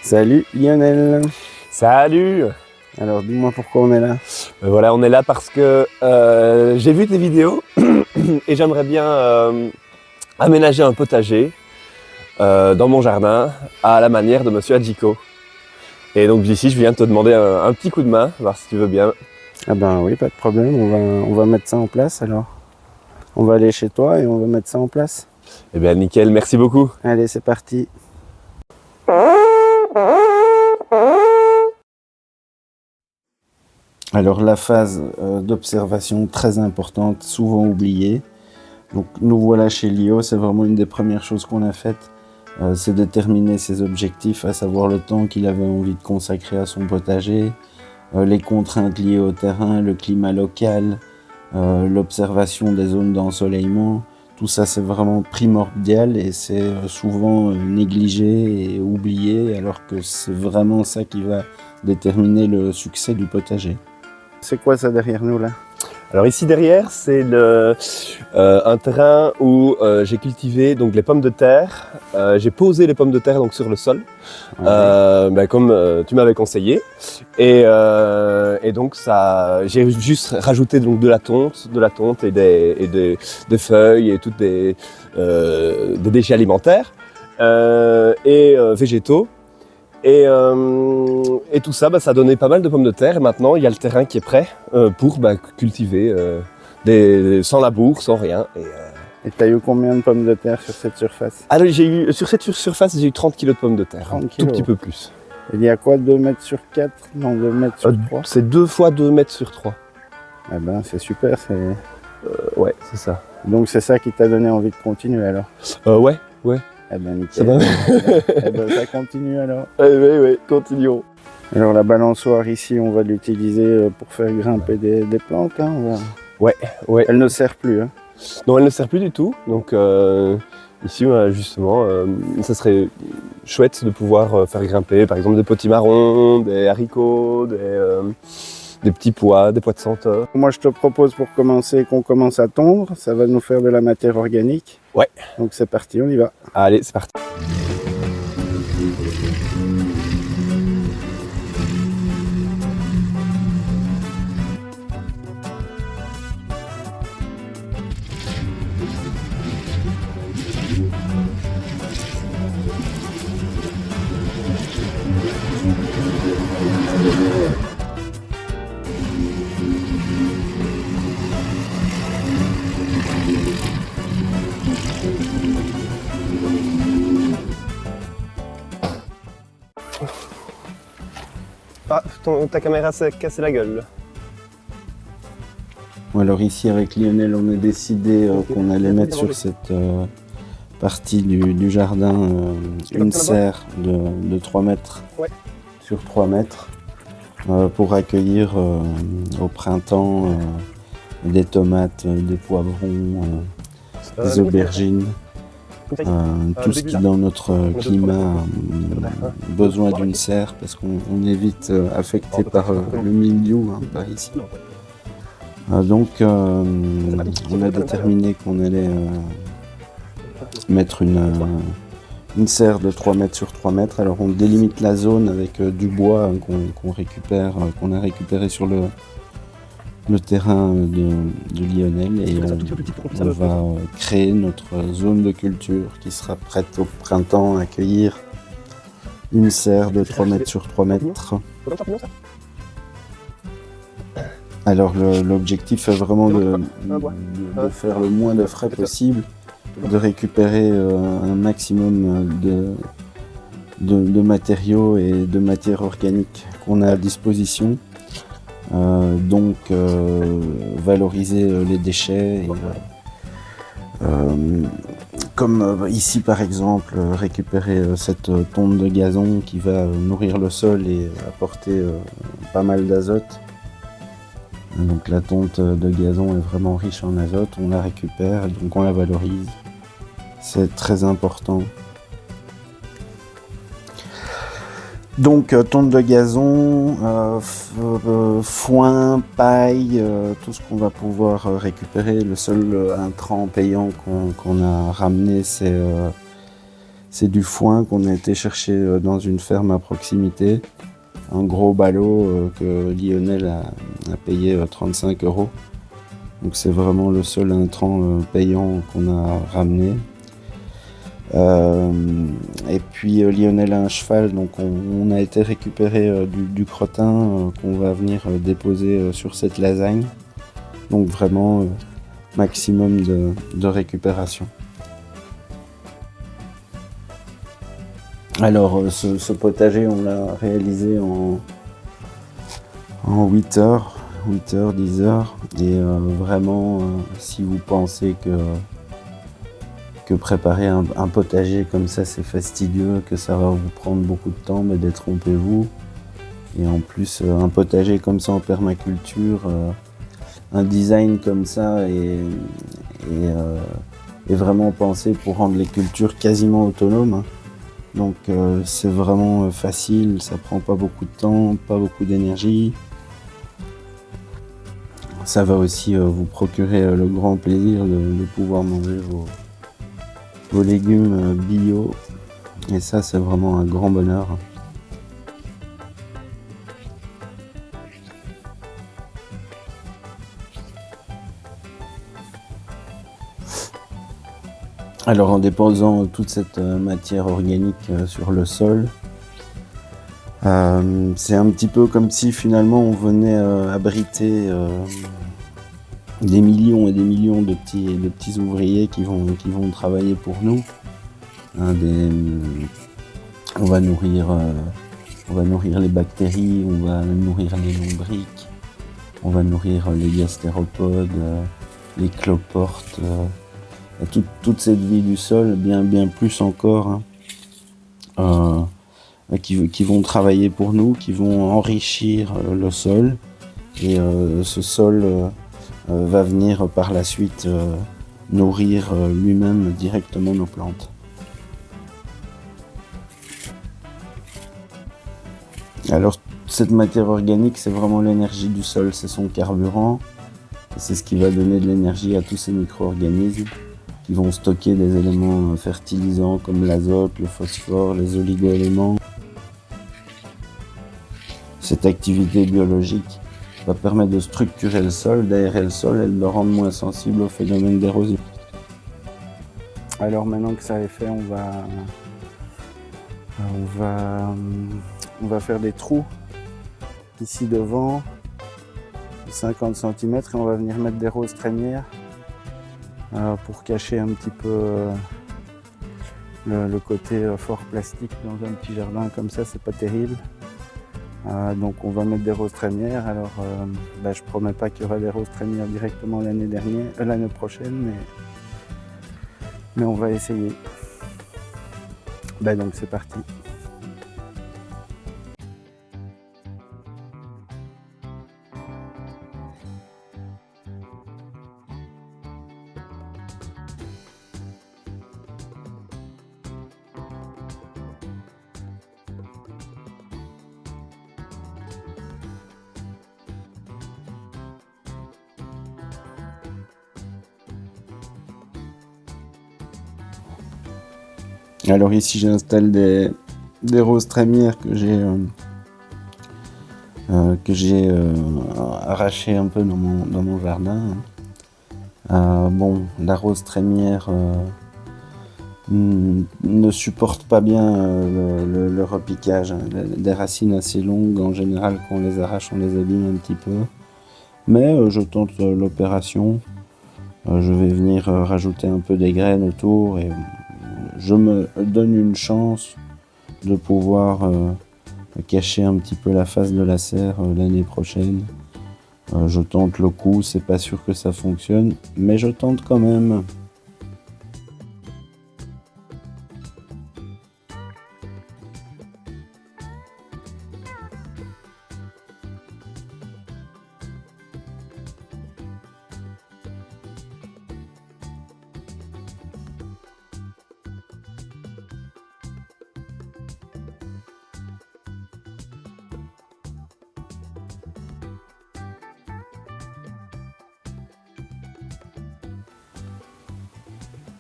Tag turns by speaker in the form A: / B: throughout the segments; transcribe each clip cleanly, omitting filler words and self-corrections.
A: Salut Lionel.
B: Salut!
A: Alors dis-moi pourquoi on est là.
B: Voilà, on est là parce que j'ai vu tes vidéos et j'aimerais bien aménager un potager dans mon jardin à la manière de Monsieur Adjiko. Et donc ici, je viens te demander un petit coup de main, voir si tu veux bien.
A: Ah ben oui, pas de problème, on va mettre ça en place alors. On va aller chez toi et on va mettre ça en place.
B: Eh bien nickel, merci beaucoup.
A: Allez, c'est parti. Alors la phase d'observation très importante, souvent oubliée. Donc nous voilà chez Lio, c'est vraiment une des premières choses qu'on a faites. C'est déterminer ses objectifs, à savoir le temps qu'il avait envie de consacrer à son potager, les contraintes liées au terrain, le climat local, l'observation des zones d'ensoleillement. Tout ça c'est vraiment primordial et c'est souvent négligé et oublié alors que c'est vraiment ça qui va déterminer le succès du potager. C'est quoi ça derrière nous là?
B: Alors ici derrière, c'est un terrain où j'ai cultivé donc les pommes de terre. J'ai posé les pommes de terre donc sur le sol, comme tu m'avais conseillé. Et donc ça, j'ai juste rajouté donc de la tonte et des feuilles et toutes des déchets alimentaires et végétaux. Et tout ça, ça a donné pas mal de pommes de terre. Et maintenant, il y a le terrain qui est prêt pour cultiver sans labour, sans rien.
A: Et t'as eu combien de pommes de terre sur cette surface?
B: Alors, sur cette surface, j'ai eu 30 kg de pommes de terre.
A: 30
B: un tout
A: kilos.
B: petit peu plus.
A: Il y a quoi, 2 mètres sur 4? Non, 2 mètres sur 3?
B: C'est 2 fois 2 mètres sur 3.
A: Ah ben c'est super.
B: Ouais, c'est ça.
A: Donc c'est ça qui t'a donné envie de continuer alors?
B: Ouais.
A: Eh ben nickel.
B: Ça va.
A: Eh ben, ça continue alors.
B: Oui, continuons.
A: Alors la balançoire ici, on va l'utiliser pour faire grimper des plantes. Hein,
B: Ouais.
A: Elle ne sert plus. Hein.
B: Non, elle ne sert plus du tout. Donc ici, justement, ça serait chouette de pouvoir faire grimper par exemple des potimarrons, des haricots, des petits pois, des pois de senteur.
A: Moi je te propose pour commencer qu'on commence à tondre. Ça va nous faire de la matière organique.
B: Ouais.
A: Donc c'est parti, on y va.
B: Allez, c'est parti. Ah, ta caméra s'est cassé la gueule.
A: Alors ici avec Lionel, on a décidé qu'on allait mettre sur cette partie du jardin une serre de 3 mètres sur 3 mètres pour accueillir au printemps des tomates, des poivrons, des aubergines. Tout ce qui dans notre climat a besoin d'une serre parce qu'on est vite affecté par le mildiou par ici. Donc on a déterminé qu'on allait mettre une serre de 3 mètres sur 3 mètres. Alors on délimite la zone avec du bois qu'on a récupéré sur le terrain de Lionel et on va créer notre zone de culture qui sera prête au printemps à accueillir une serre de 3 mètres sur 3 mètres. Alors l'objectif est vraiment de faire le moins de frais possible, de récupérer un maximum de matériaux et de matière organique qu'on a à disposition. Donc valoriser les déchets et, comme ici par exemple récupérer cette tonte de gazon qui va nourrir le sol et apporter pas mal d'azote. Donc la tonte de gazon est vraiment riche en azote, on la récupère et donc on la valorise. C'est très important. Donc tonte de gazon, foin, paille, tout ce qu'on va pouvoir récupérer. Le seul intrant payant qu'on a ramené, c'est C'est du foin qu'on a été chercher dans une ferme à proximité. Un gros ballot que Lionel a payé 35 €. Donc c'est vraiment le seul intrant payant qu'on a ramené. Et puis Lionel a un cheval, donc on a été récupérer du crottin qu'on va venir déposer sur cette lasagne. Donc vraiment maximum de récupération. Alors ce potager on l'a réalisé en 8 heures, 10 heures. Et vraiment si vous pensez que préparer un potager comme ça c'est fastidieux, que ça va vous prendre beaucoup de temps, mais détrompez-vous. Et en plus un potager comme ça en permaculture, un design comme ça est vraiment pensé pour rendre les cultures quasiment autonomes. Donc c'est vraiment facile, ça prend pas beaucoup de temps, pas beaucoup d'énergie. Ça va aussi vous procurer le grand plaisir de pouvoir manger vos légumes bio. Et ça c'est vraiment un grand bonheur. Alors en déposant toute cette matière organique sur le sol, c'est un petit peu comme si finalement on venait abriter des millions et des millions de petits ouvriers qui vont travailler pour nous. On va nourrir les bactéries, on va nourrir les lombrics, on va nourrir les gastéropodes, les cloportes, toute cette vie du sol, bien plus encore, qui vont travailler pour nous, qui vont enrichir le sol. Et ce sol va venir par la suite nourrir lui-même directement nos plantes. Alors cette matière organique, c'est vraiment l'énergie du sol, c'est son carburant. C'est ce qui va donner de l'énergie à tous ces micro-organismes qui vont stocker des éléments fertilisants comme l'azote, le phosphore, les oligo-éléments. Cette activité biologique va permettre de structurer le sol, d'aérer le sol et de le rendre moins sensible au phénomène d'érosion. Alors maintenant que ça est fait, on va faire des trous ici devant, de 50 cm, et on va venir mettre des roses trémières pour cacher un petit peu le côté fort plastique dans un petit jardin comme ça, c'est pas terrible. Donc on va mettre des roses trémières. Alors je promets pas qu'il y aura des roses trémières directement l'année prochaine, mais on va essayer. Donc c'est parti. Alors ici j'installe des roses trémières que j'ai arrachées un peu dans mon jardin. La rose trémière ne supporte pas bien le repiquage. Des racines assez longues, en général quand on les arrache on les abîme un petit peu. Mais je tente l'opération. Je vais venir rajouter un peu des graines autour et je me donne une chance de pouvoir cacher un petit peu la face de la serre l'année prochaine. Je tente le coup, c'est pas sûr que ça fonctionne, mais je tente quand même.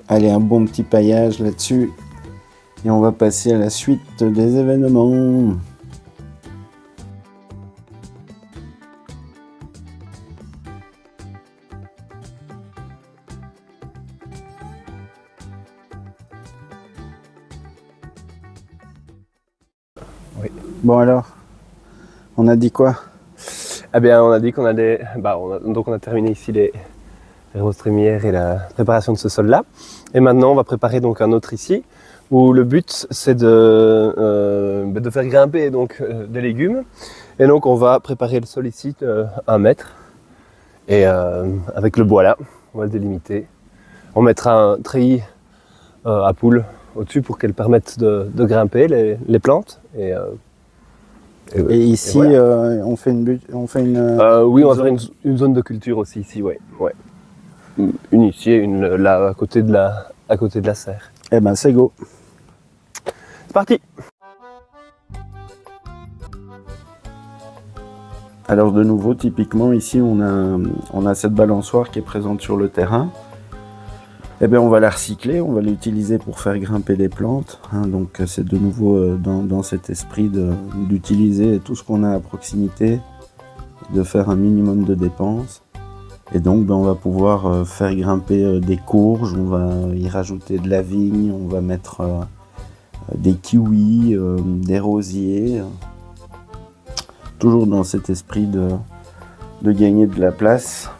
A: Allez, un bon petit paillage là-dessus. Et on va passer à la suite des événements.
B: Oui.
A: Bon alors, on a dit quoi?
B: Eh bien, on a dit qu'on allait... donc on a terminé ici les roses trémières et la préparation de ce sol-là. Et maintenant, on va préparer donc un autre ici, où le but, c'est de faire grimper donc, des légumes. Et donc, on va préparer le sol ici de 1 mètre. Et avec le bois là, on va le délimiter. On mettra un treillis à poules au-dessus pour qu'elles permettent de grimper les plantes. Et
A: ici, voilà. On fait une
B: oui, on va faire une zone de culture aussi ici, ouais. Une ici et une là à côté de la serre.
A: Eh ben c'est go.
B: C'est parti.
A: Alors de nouveau, typiquement ici, on a cette balançoire qui est présente sur le terrain. Eh bien, on va la recycler, on va l'utiliser pour faire grimper des plantes. Hein, donc c'est de nouveau dans cet esprit d'utiliser tout ce qu'on a à proximité, de faire un minimum de dépenses. Et donc on va pouvoir faire grimper des courges, on va y rajouter de la vigne, on va mettre des kiwis, des rosiers. Toujours dans cet esprit de gagner de la place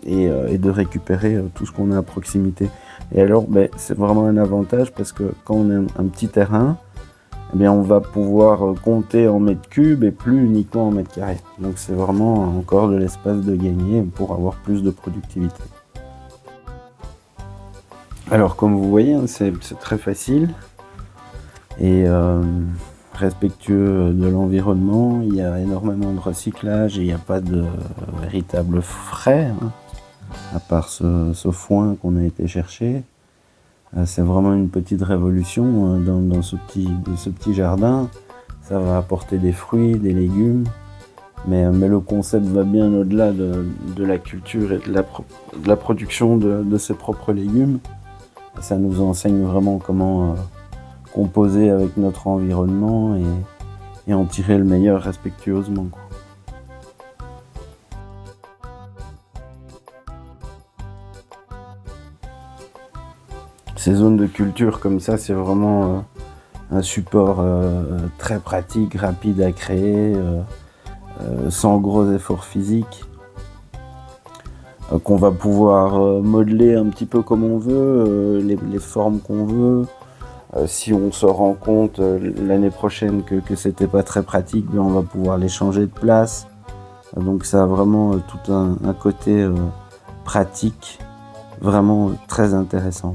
A: et de récupérer tout ce qu'on a à proximité. Et alors, c'est vraiment un avantage parce que quand on a un petit terrain, eh bien, on va pouvoir compter en mètres cubes et plus uniquement en mètres carrés. Donc c'est vraiment encore de l'espace de gagner pour avoir plus de productivité. Alors comme vous voyez, hein, c'est très facile et respectueux de l'environnement. Il y a énormément de recyclage et il n'y a pas de véritable frais, hein, à part ce foin qu'on a été chercher. C'est vraiment une petite révolution dans ce petit jardin. Ça va apporter des fruits, des légumes, mais le concept va bien au-delà de la culture et de la production de ses propres légumes. Ça nous enseigne vraiment comment composer avec notre environnement et en tirer le meilleur respectueusement, quoi. Ces zones de culture comme ça, c'est vraiment un support très pratique, rapide à créer, sans gros efforts physiques, qu'on va pouvoir modeler un petit peu comme on veut, les formes qu'on veut. Si on se rend compte l'année prochaine que c'était pas très pratique, on va pouvoir les changer de place. Donc ça a vraiment tout un côté pratique, vraiment très intéressant.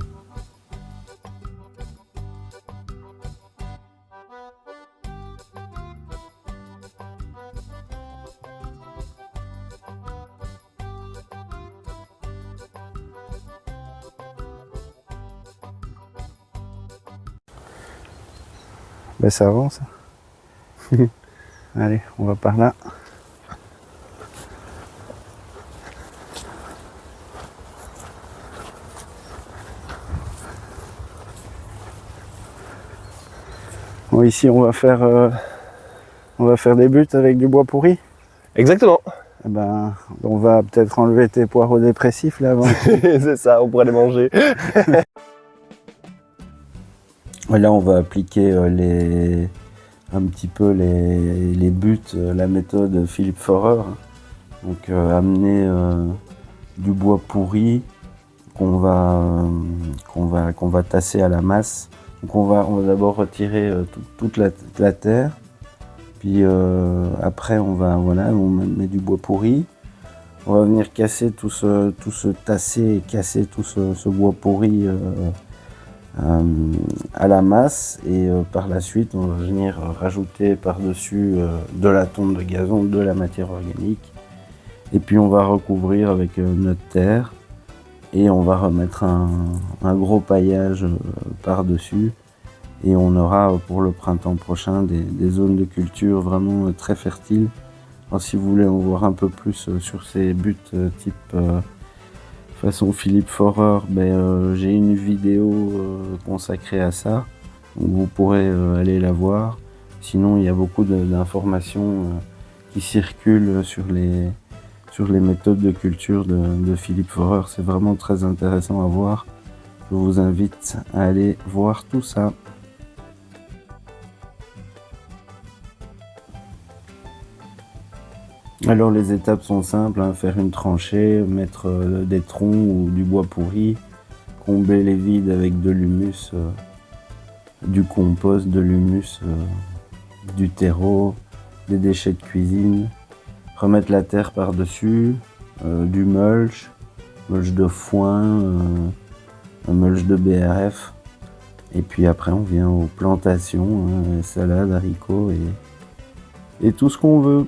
A: Ça avance. Allez, on va par là. Bon, ici on va faire des buts avec du bois pourri.
B: Exactement.
A: Eh ben, on va peut-être enlever tes poireaux dépressifs là avant.
B: C'est ça, on pourrait les manger.
A: Là, on va appliquer un petit peu les buts, la méthode Philippe Forer. Donc, amener du bois pourri qu'on va tasser à la masse. Donc, on va d'abord retirer toute la terre. Puis après, on met du bois pourri. On va venir casser tout ce tasser et casser tout ce bois pourri à la masse, et par la suite on va venir rajouter par-dessus de la tonte de gazon, de la matière organique, et puis on va recouvrir avec notre terre et on va remettre un gros paillage par-dessus, et on aura pour le printemps prochain des zones de culture vraiment très fertiles. Alors, si vous voulez en voir un peu plus sur ces buts type façon Philippe Forer, j'ai une vidéo consacrée à ça. Donc vous pourrez aller la voir. Sinon, il y a beaucoup d'informations qui circulent sur les méthodes de culture de Philippe Forer. C'est vraiment très intéressant à voir. Je vous invite à aller voir tout ça. Alors les étapes sont simples, hein. Faire une tranchée, mettre des troncs ou du bois pourri, combler les vides avec de l'humus, du compost, de l'humus, du terreau, des déchets de cuisine, remettre la terre par-dessus, du mulch de foin, un mulch de BRF, et puis après on vient aux plantations, hein, salades, haricots et tout ce qu'on veut.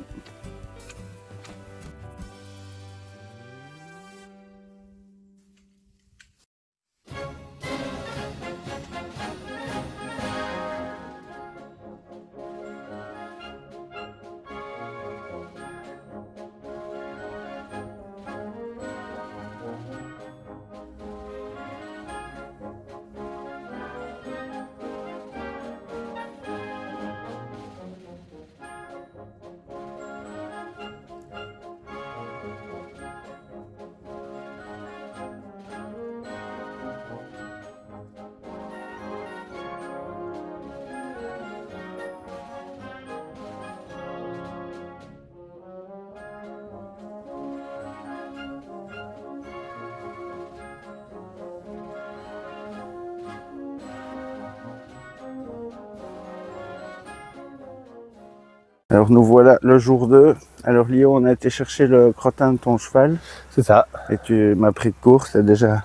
A: Alors nous voilà le jour 2. Alors Lio, on a été chercher le crottin de ton cheval.
B: C'est ça.
A: Et tu m'as pris de court, c'est déjà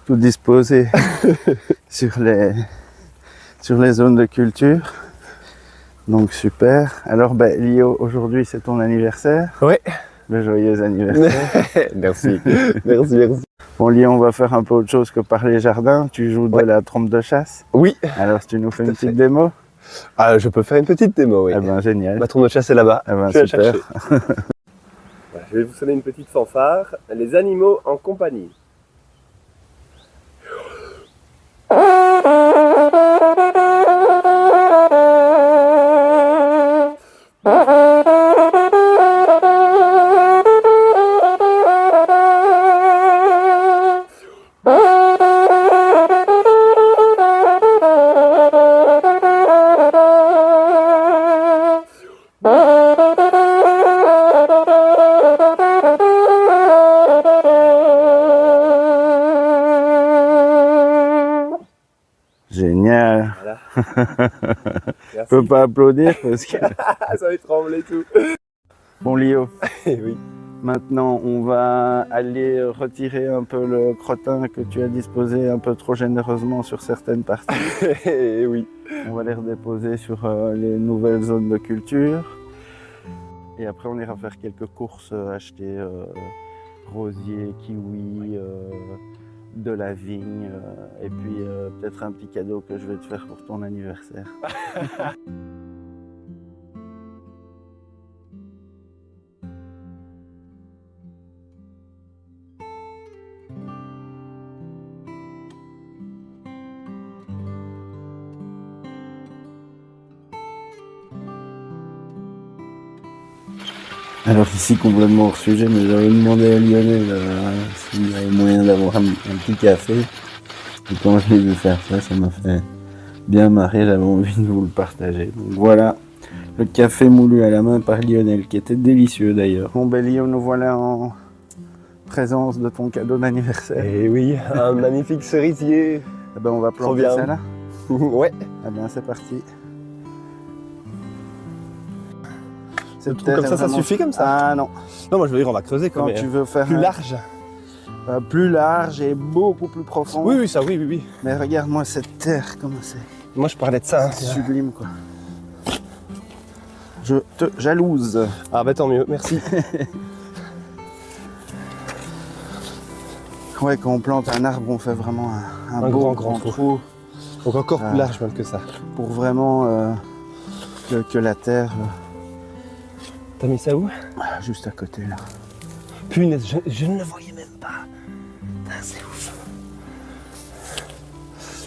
A: tout disposé sur les zones de culture. Donc super. Alors Lio, aujourd'hui c'est ton anniversaire.
B: Ouais.
A: Le joyeux anniversaire.
B: Merci. Merci.
A: Bon Lio, on va faire un peu autre chose que parler jardin. Tu joues de la trompe de chasse.
B: Oui.
A: Alors tu nous fais une petite démo?
B: Ah, je peux faire une petite démo, oui.
A: Eh ben génial.
B: Ma trompe de chasse est là-bas.
A: Eh ben
B: Je vais la
A: super.
B: chercher. Voilà, je vais vous sonner une petite fanfare. Les animaux en compagnie.
A: Génial.
B: Voilà.
A: Je peux pas applaudir parce que...
B: Ça va trembler tout.
A: Bon Lio,
B: Oui.
A: maintenant on va aller retirer un peu le crottin que tu as disposé un peu trop généreusement sur certaines parties.
B: Oui.
A: On va les redéposer sur les nouvelles zones de culture. Et après on ira faire quelques courses, acheter rosiers, kiwis, de la vigne et puis peut-être un petit cadeau que je vais te faire pour ton anniversaire. Alors ici complètement hors sujet, mais j'avais demandé à Lionel s'il y avait moyen d'avoir un petit café. Et quand je l'ai vu faire ça, ça m'a fait bien marrer, j'avais envie de vous le partager. Donc voilà, le café moulu à la main par Lionel, qui était délicieux d'ailleurs. Bon ben Lionel, nous voilà en présence de ton cadeau d'anniversaire.
B: Et oui, un magnifique cerisier.
A: Eh ben on va planter
B: bien.
A: ça là.
B: Ouais.
A: Eh ben c'est parti.
B: Comme ça suffit comme ça?
A: Ah non.
B: Non, moi je veux dire, on va creuser
A: Quand tu veux faire
B: plus large.
A: Plus large et beaucoup plus profond.
B: Oui, ça, oui.
A: Mais regarde-moi cette terre, comment c'est.
B: Moi je parlais de ça.
A: C'est sublime quoi. Je te jalouse.
B: Ah bah tant mieux, merci.
A: Ouais, quand on plante un arbre, on fait vraiment un
B: beau
A: grand trou.
B: Donc encore plus large même que ça.
A: Pour vraiment que la terre...
B: T'as mis ça où?
A: Juste à côté là.
B: Punaise, je ne le voyais même pas. Putain, c'est ouf.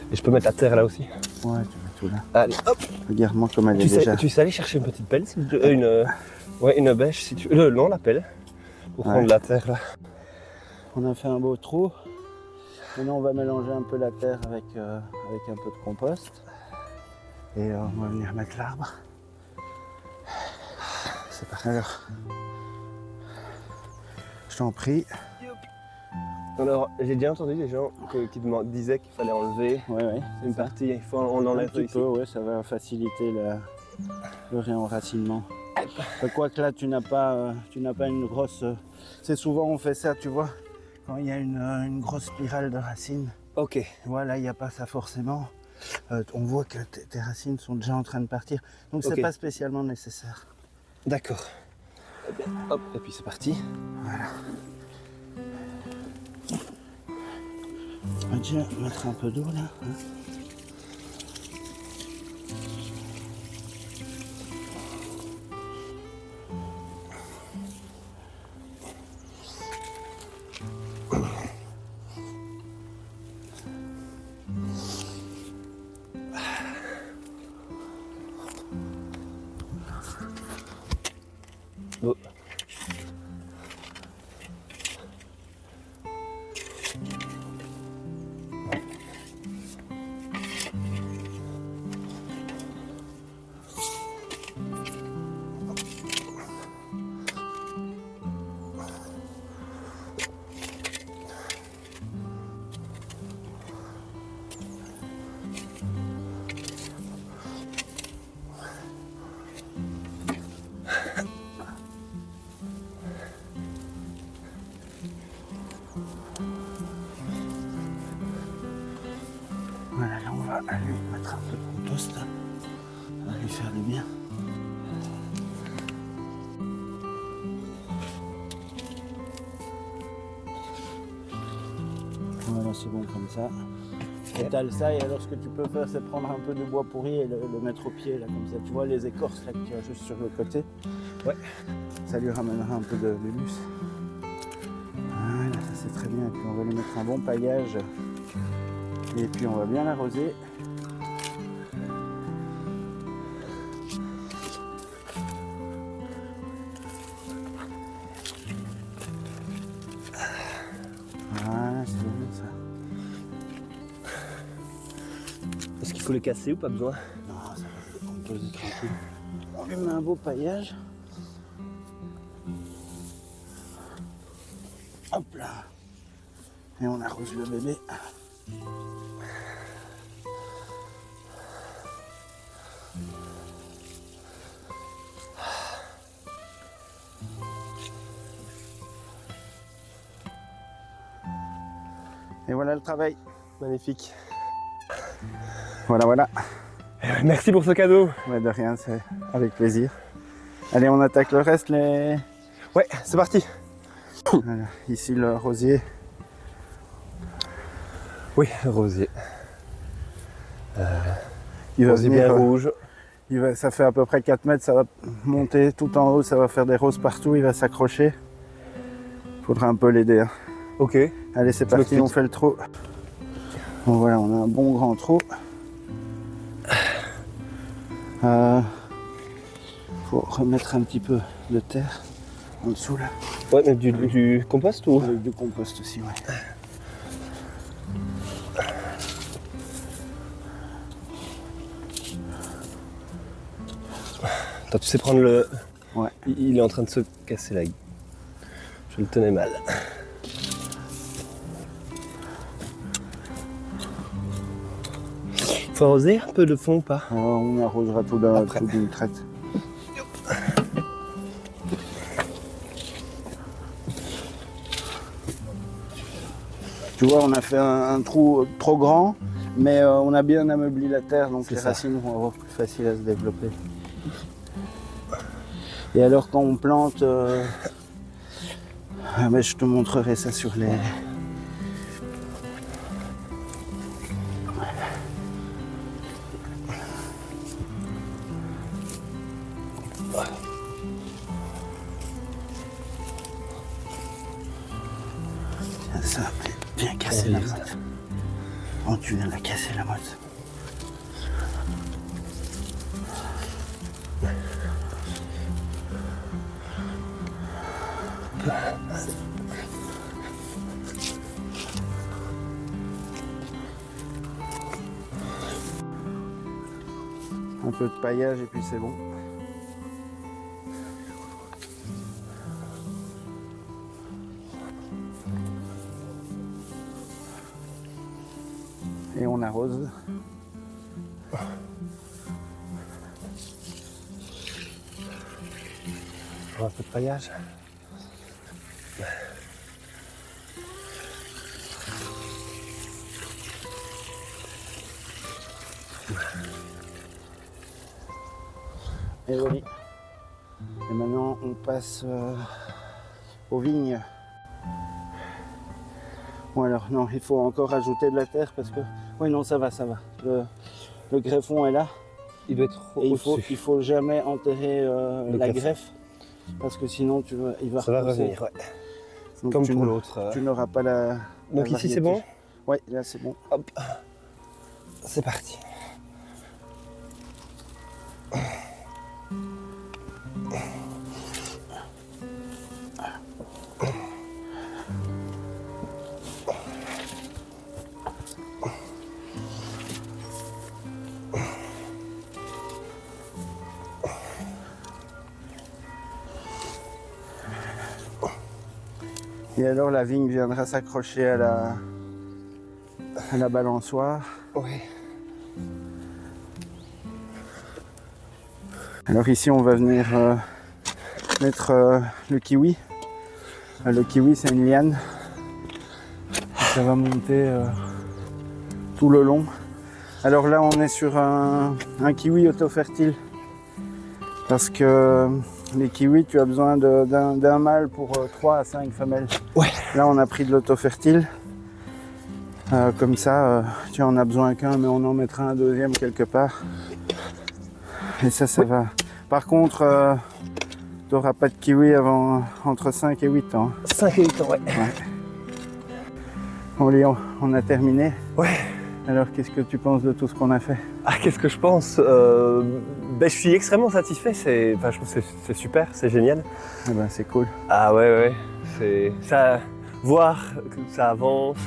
B: Et je peux mettre la terre là aussi?
A: Ouais, tu mets dessous là.
B: Allez, hop.
A: Regarde-moi comme elle est déjà.
B: Tu sais aller chercher une petite pelle, une bêche si tu veux. Non, la pelle. Pour prendre la terre là.
A: On a fait un beau trou. Maintenant on va mélanger un peu la terre avec un peu de compost. Et on va venir mettre l'arbre. C'est parti. Alors, je t'en prie.
B: Alors, j'ai déjà entendu des gens qui disaient qu'il fallait enlever une partie, on enlève
A: un petit peu, ouais, ça va faciliter le réenracinement. Quoique là, tu n'as pas une grosse... C'est souvent on fait ça, tu vois, quand il y a une grosse spirale de racines.
B: Ok.
A: Voilà, il n'y a pas ça forcément. On voit que tes racines sont déjà en train de partir, donc c'est pas spécialement nécessaire.
B: D'accord. Eh bien, hop, et puis c'est parti.
A: Voilà. On va déjà mettre un peu d'eau là.
B: Oh.
A: Voilà, là on va aller mettre un peu de compost. Ça va lui faire du bien. Voilà, c'est bon comme ça. Étale ça et alors ce que tu peux faire c'est prendre un peu de bois pourri et le mettre au pied là comme ça. Tu vois les écorces là que tu as juste sur le côté.
B: Ouais.
A: Ça lui ramènera un peu de l'humus. Voilà, ça c'est très bien. Et puis on va lui mettre un bon paillage. Et puis on va bien l'arroser. Voilà, c'est bien ça.
B: Est-ce qu'il faut les casser ou pas besoin?
A: Non, ça va se décomposer tranquille. On lui met un beau paillage. Hop là. Et on arrose le bébé. Et voilà le travail.
B: Magnifique.
A: Voilà.
B: Merci pour ce cadeau.
A: Ouais, de rien, c'est avec plaisir. Allez, on attaque le reste.
B: Ouais, c'est parti.
A: Voilà, ici le rosier.
B: Oui, le rosier.
A: Il va
B: Rosier
A: venir,
B: bien rouge.
A: ça fait à peu près 4 mètres, ça va monter tout en haut, ça va faire des roses partout, il va s'accrocher. Il faudra un peu l'aider. Hein.
B: Ok.
A: Allez, c'est parti, on fait le trou. Bon, voilà, on a un bon grand trou. Faut remettre un petit peu de terre en dessous là.
B: Ouais, mais du compost ou?
A: Avec du compost aussi, ouais.
B: Attends, tu sais prendre le...
A: Ouais.
B: Il est en train de se casser la gueule. Je le tenais mal. Faut arroser un peu de fond ou pas?
A: On arrosera tout d'une traite. Tu vois, on a fait un trou trop grand, mais on a bien ameubli la terre, donc les racines vont avoir plus facile à se développer. Et alors quand on plante, je te montrerai ça sur les... Ça, viens casser la motte. Oh, tu viens de la casser la motte. Un peu de paillage et puis c'est bon. Et on arrose.
B: Un peu de paillage.
A: Et joli. Et maintenant on passe aux vignes. Bon alors non, il faut encore ajouter de la terre parce que... Oui non ça va. Le greffon est là.
B: Il doit être
A: Et il faut jamais enterrer la greffe parce que sinon il va
B: ça va
A: repousser.
B: revenir, ouais.
A: Donc,
B: Comme pour l'autre.
A: Tu n'auras pas la...
B: Donc ici c'est bon?
A: Oui, là c'est bon.
B: Hop, c'est parti.
A: Et alors la vigne viendra s'accrocher à la balançoire.
B: Oui.
A: Alors ici on va venir mettre le kiwi. Le kiwi c'est une liane. Ça va monter tout le long. Alors là on est sur un kiwi auto-fertile. Parce que les kiwis tu as besoin d'un mâle pour 3 à 5 femelles.
B: Ouais.
A: Là on a pris de l'auto-fertile. Comme ça tu en as besoin qu'un mais on en mettra un deuxième quelque part. Et ça va. Par contre, tu n'auras pas de kiwi avant entre 5 et 8 ans.
B: 5 et 8 ans, ouais.
A: Bon, Léon, on a terminé.
B: Ouais.
A: Alors, qu'est-ce que tu penses de tout ce qu'on a fait?
B: Ah, qu'est-ce que je pense? Je suis extrêmement satisfait. Je trouve que c'est super, c'est génial.
A: Eh ben, c'est cool.
B: Ah ouais. Ça, voir que ça avance,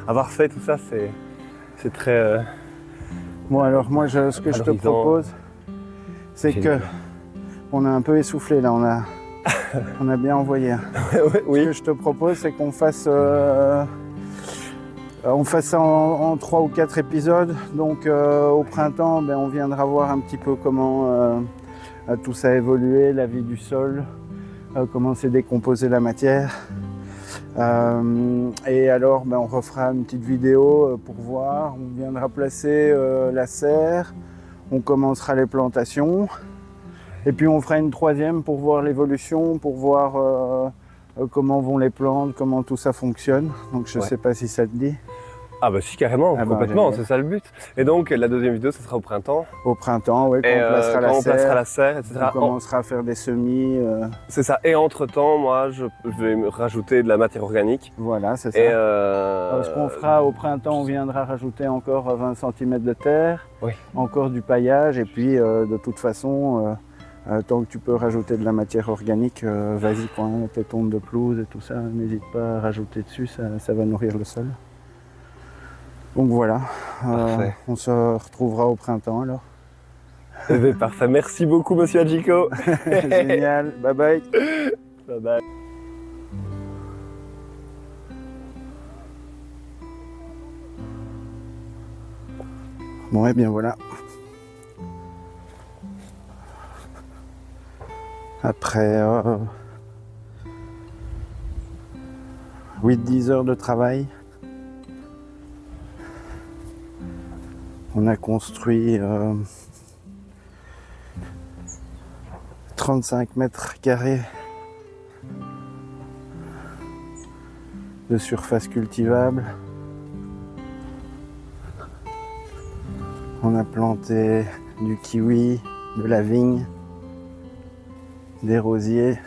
B: avoir fait tout ça, c'est très...
A: Bon, alors moi, ce que je te propose, c'est que on a un peu essoufflé là, on a bien envoyé.
B: Oui.
A: Ce que je te propose, c'est qu'on fasse ça en 3 ou 4 épisodes. Donc au printemps, on viendra voir un petit peu comment tout ça a évolué, la vie du sol, comment s'est décomposée la matière. Et alors on refera une petite vidéo pour voir. On viendra placer la serre, on commencera les plantations. Et puis on fera une troisième pour voir l'évolution, pour voir comment vont les plantes, comment tout ça fonctionne. Donc je sais pas si ça te dit.
B: Ah bah si, carrément, complètement, c'est ça le but. Et donc la deuxième vidéo, ce sera au printemps.
A: Au printemps, oui, quand on placera la serre,
B: etc.
A: On commencera à faire des semis.
B: C'est ça, et entre-temps, moi, je vais me rajouter de la matière organique.
A: Voilà, c'est ça.
B: Et
A: ce qu'on fera au printemps, on viendra rajouter encore 20 cm de terre, encore du paillage, et puis de toute façon, tant que tu peux rajouter de la matière organique, vas-y, tes tonnes de pelouse et tout ça, n'hésite pas à rajouter dessus, ça va nourrir le sol. Donc voilà, on se retrouvera au printemps alors.
B: Parfait, merci beaucoup monsieur Adjiko.
A: Génial, bye bye.
B: Bye bye.
A: Bon et bien voilà. Après 8-10 heures de travail, on a construit 35 mètres carrés de surface cultivable. On a planté du kiwi, de la vigne, des rosiers.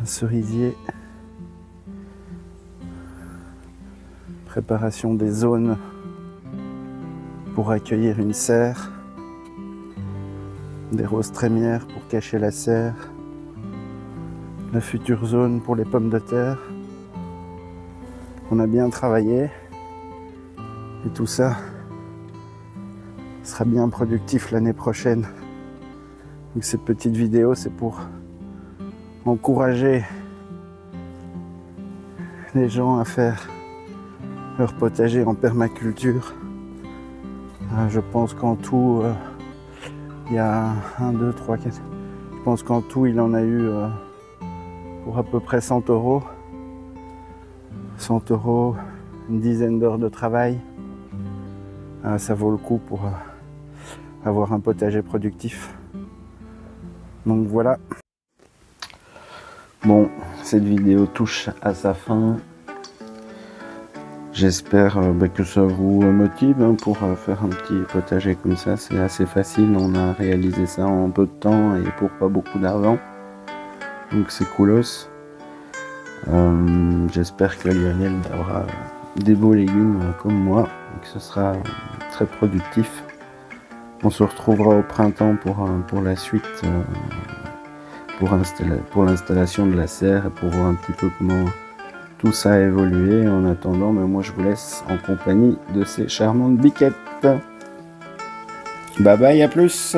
A: Un cerisier. Préparation des zones pour accueillir une serre, des roses trémières pour cacher la serre, la future zone pour les pommes de terre. On a bien travaillé et tout ça sera bien productif l'année prochaine. Donc cette petite vidéo, c'est pour encourager les gens à faire leur potager en permaculture. Je pense qu'en tout, il y a 1, 2, 3, 4. Je pense qu'en tout, il en a eu pour à peu près 100 €. 100 €, une dizaine d'heures de travail. Ça vaut le coup pour avoir un potager productif. Donc voilà. Bon, cette vidéo touche à sa fin. J'espère que ça vous motive pour faire un petit potager comme ça. C'est assez facile, on a réalisé ça en peu de temps et pour pas beaucoup d'argent. Donc c'est coolos. J'espère que Lionel aura des beaux légumes comme moi, que ce sera très productif. On se retrouvera au printemps pour la suite, pour l'installation de la serre et pour voir un petit peu comment tout ça a évolué. En attendant, mais moi je vous laisse en compagnie de ces charmantes biquettes. Bye bye, à plus!